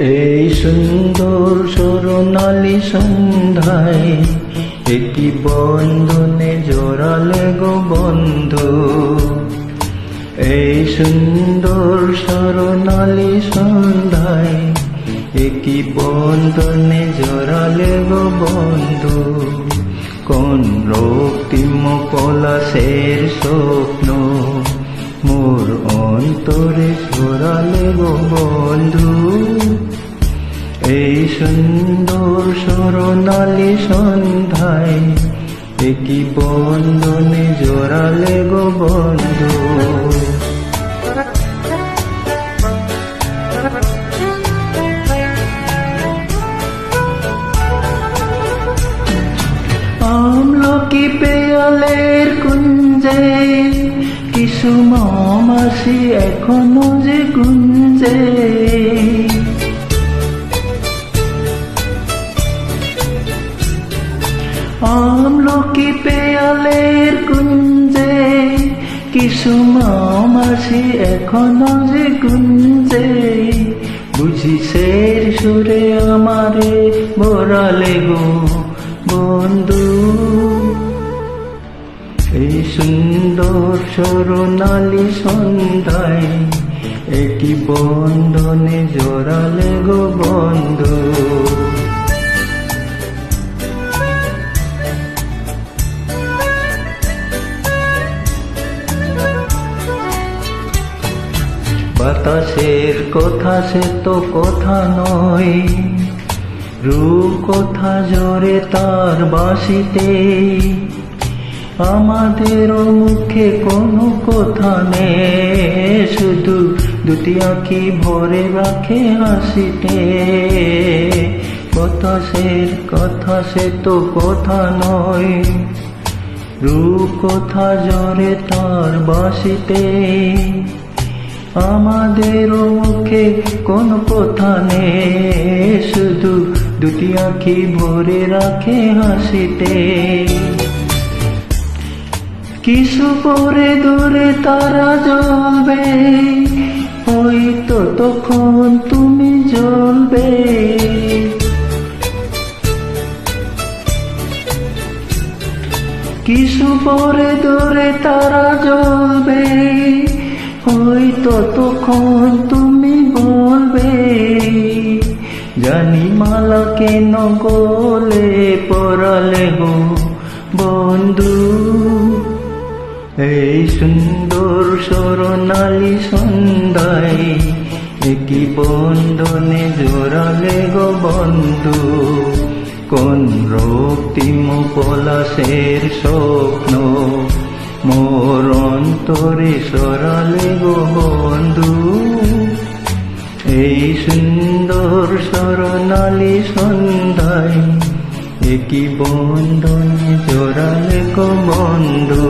এই সুন্দর স্বর্ণালী সন্ধ্যায় একটি বন্ধনে জড়ালে গো বন্ধু। এই সুন্দর স্বর্ণালী সন্ধ্যায় একটি বন্ধনে জড়ালে গো বন্ধু। কোন রক্তিম পলাশের স্বপ্ন মোর অন্তরে ছড়ালে গো বন্ধু। এই সুন্দর স্বর্ণালী সন্ধ্যায় একই বন্ধনে জড়ালে গো বন্ধু। আমলকি পেয়ালের কুঞ্জে কিছু মৌমাছি এখনো যে গুঞ্জে। আমলকি পেয়ালের কুঞ্জে কিছু মৌমাছি এখনো যে গুঞ্জে। বুঝি সের সুরে আমারে বরালে গো বন্ধু। এই সুন্দর স্বর্ণালী সন্ধ্যায় একই বন্ধনে জড়ালে গো বন্ধু। বাতাসের কথা সে তো কথা নয়, রূপ কথা জোরে তার বাঁশিতে। আমাদেরও মুখে কোনো কথা নেই, শুধু দুটি আঁখি ভরে রাখে হাসিতে। বাতাসের কথা সে তো কথা নয়, রূপ কথা জোরে তার বাঁশিতে। আমাদেরও মুখে কোনো কথা নেই, শুধু দুটি আঁখি ভরে রাখে হাসিতে। কিছু পরে দূরে তারা জ্বলবে, হয়তো তখন তুমি জ্বলবে। কিছু পরে দূরে তারা জ্বলবে, হয়তো তখন তুমি বলবে। জানি মালা কেন গলে পরালে গো বন্ধু। এই সুন্দর স্বর্ণালী সন্ধ্যায় একই বন্ধনে জড়ালে গো বন্ধু। কোন রক্তিম পলাশের স্বপ্ন মোর অন্তরে সরালে গো বন্ধু। এই সুন্দর স্বর্ণালী সন্ধ্যায় একই বন্ধনে জড়ালে গো বন্ধু।